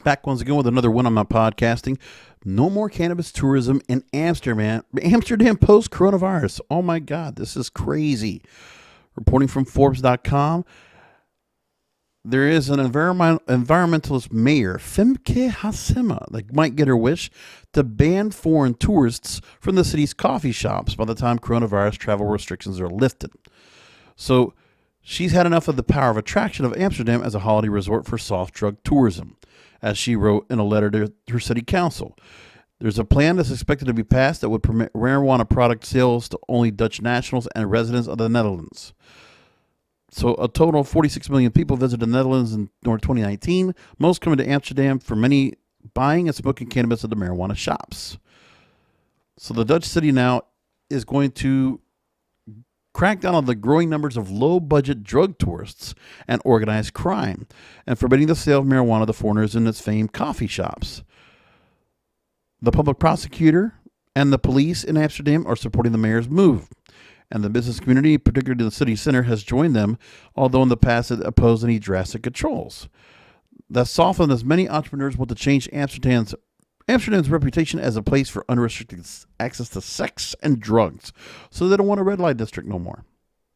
Back once again with another one on my podcasting. No more cannabis tourism in Amsterdam. Amsterdam post-coronavirus. Oh my God, this is crazy. Reporting from Forbes.com, there is an environmentalist mayor, Femke Halsema, that might get her wish to ban foreign tourists from the city's coffee shops by the time coronavirus travel restrictions are lifted. So she's had enough of the power of attraction of Amsterdam as a holiday resort for soft drug tourism, as she wrote in a letter to her city council. There's a plan that's expected to be passed that would permit marijuana product sales to only Dutch nationals and residents of the Netherlands. So a total of 46 million people visited the Netherlands in 2019, most coming to Amsterdam for many buying and smoking cannabis at the marijuana shops. So the Dutch city now is going to crack down on the growing numbers of low-budget drug tourists and organized crime, and forbidding the sale of marijuana to foreigners in its famed coffee shops. The public prosecutor and the police in Amsterdam are supporting the mayor's move, and the business community, particularly the city center, has joined them, although in the past it opposed any drastic controls. That's softened as many entrepreneurs want to change Amsterdam's reputation as a place for unrestricted access to sex and drugs. So they don't want a red light district no more.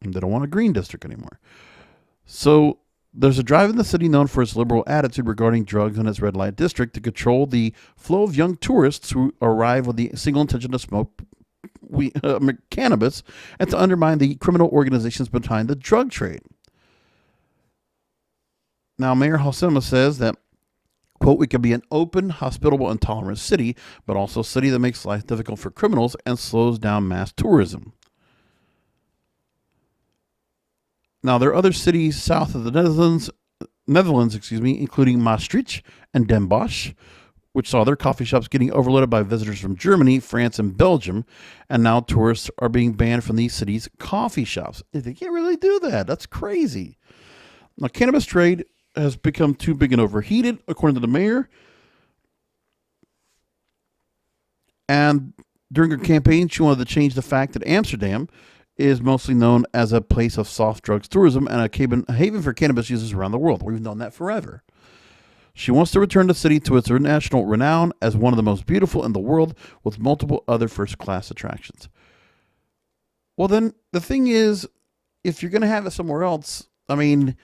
And they don't want a green district anymore. So there's a drive in the city known for its liberal attitude regarding drugs in its red light district to control the flow of young tourists who arrive with the single intention to smoke cannabis and to undermine the criminal organizations behind the drug trade. Now, Mayor Halsema says that, quote, we can be an open, hospitable, and tolerant city, but also a city that makes life difficult for criminals and slows down mass tourism. Now, there are other cities south of the Netherlands, including Maastricht and Den Bosch, which saw their coffee shops getting overloaded by visitors from Germany, France, and Belgium, and now tourists are being banned from these cities' coffee shops. They can't really do that. That's crazy. Now, cannabis trade has become too big and overheated, according to the mayor. And during her campaign, she wanted to change the fact that Amsterdam is mostly known as a place of soft drugs tourism and a haven for cannabis users around the world. We've known that forever. She wants to return the city to its international renown as one of the most beautiful in the world, with multiple other first-class attractions. Well, then, the thing is, if you're going to have it somewhere else, I mean,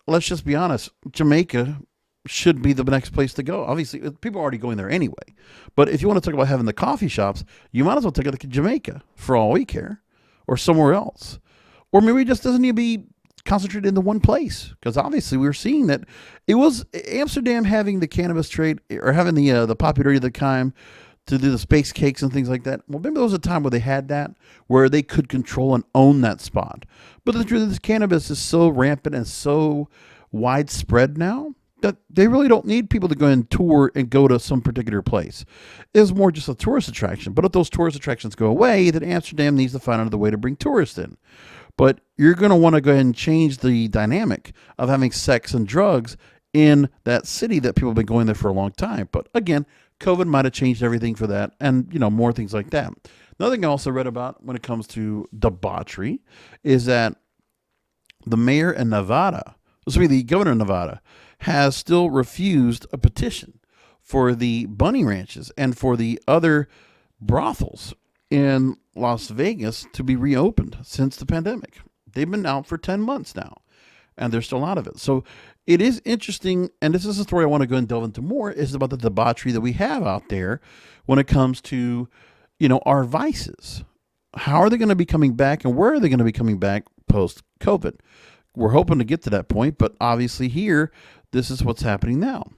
let's just be honest, Jamaica should be the next place to go. Obviously, people are already going there anyway. But if you want to talk about having the coffee shops, you might as well take it to Jamaica, for all we care, or somewhere else. Or maybe it just doesn't need to be concentrated in the one place, because obviously we were seeing that it was Amsterdam having the cannabis trade, or having the popularity of the time to do the space cakes and things like that. Well, maybe there was a time where they had that, where they could control and own that spot. But the truth is, cannabis is so rampant and so widespread now that they really don't need people to go and tour and go to some particular place. It's more just a tourist attraction. But if those tourist attractions go away, then Amsterdam needs to find another way to bring tourists in. But you're going to want to go ahead and change the dynamic of having sex and drugs in that city that people have been going there for a long time. But again, COVID might have changed everything for that, and more things like that. Another thing I also read about when it comes to debauchery is that the mayor in Nevada, the governor of Nevada, has still refused a petition for the bunny ranches and for the other brothels in Las Vegas to be reopened since the pandemic. They've been out for 10 months now, and they're still out of it. So it is interesting, and this is a story I want to go and delve into more, is about the debauchery that we have out there when it comes to, our vices. How are they going to be coming back, and where are they going to be coming back post-COVID? We're hoping to get to that point, but obviously here, this is what's happening now.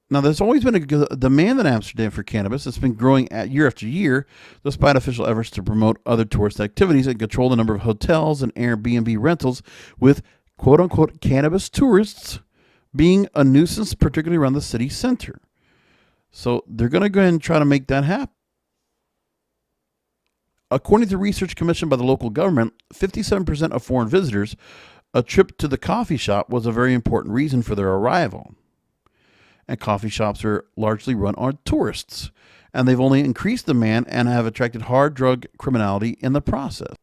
Now, there's always been a demand in Amsterdam for cannabis. It's been growing year after year, despite official efforts to promote other tourist activities and control the number of hotels and Airbnb rentals, with quote-unquote cannabis tourists being a nuisance, particularly around the city center. So they're going to go ahead and try to make that happen. According to research commissioned by the local government, 57% of foreign visitors, a trip to the coffee shop was a very important reason for their arrival. And coffee shops are largely run on tourists, and they've only increased demand and have attracted hard drug criminality in the process.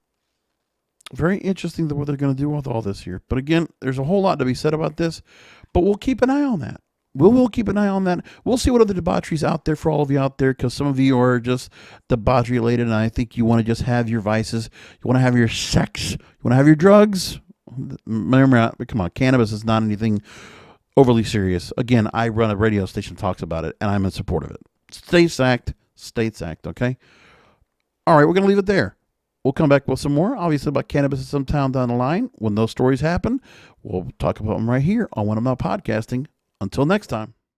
Very interesting what they're going to do with all this here. But again, there's a whole lot to be said about this, but we'll keep an eye on that. We'll keep an eye on that. We'll see what other debaucheries out there for all of you out there, because some of you are just debauchery related, and I think you want to just have your vices. You want to have your sex. You want to have your drugs. Remember, come on, cannabis is not anything overly serious. Again, I run a radio station that talks about it, and I'm in support of it. States Act, okay? All right, we're going to leave it there. We'll come back with some more, obviously, about cannabis in some town down the line. When those stories happen, we'll talk about them right here on When I'm Not Podcasting. Until next time.